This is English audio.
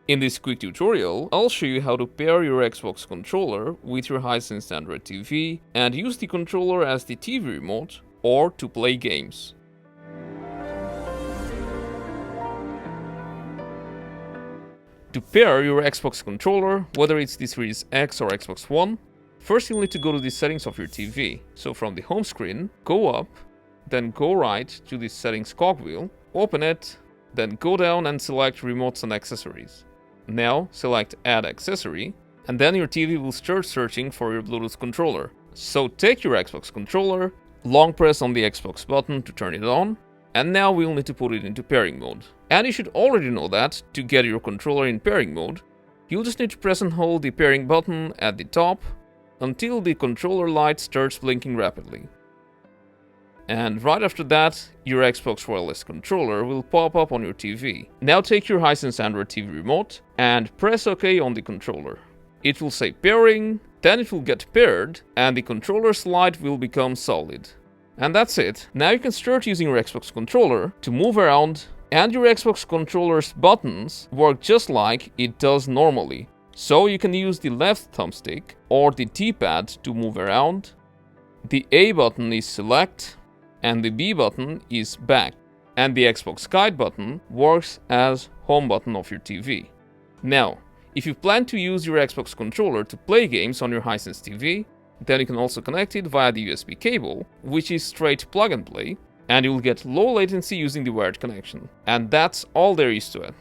In this quick tutorial, I'll show you how to pair your Xbox controller with your Hisense Android TV and use the controller as the TV remote or to play games. To pair your Xbox controller, whether it's the Series X or Xbox One, first you'll need to go to the settings of your TV. So from the home screen, go up, then go right to the settings cogwheel, open it, then go down and select remotes and accessories. Now select add accessory, and then your TV will start searching for your Bluetooth controller. So take your Xbox controller, long press on the Xbox button to turn it on, and now we'll need to put it into pairing mode. And you should already know that to get your controller in pairing mode, you'll just need to press and hold the pairing button at the top until the controller light starts blinking rapidly. And right after that, your Xbox wireless controller will pop up on your TV. Now take your Hisense Android TV remote and press OK on the controller. It will say pairing, then it will get paired, and the controller's light will become solid. And that's it. Now you can start using your Xbox controller to move around, and your Xbox controller's buttons work just like it does normally. So you can use the left thumbstick or the D-pad to move around. The A button is select, and the B button is back, and the Xbox guide button works as home button of your TV. Now, if you plan to use your Xbox controller to play games on your Hisense TV, then you can also connect it via the USB cable, which is straight plug and play, and you will get low latency using the wired connection. And that's all there is to it.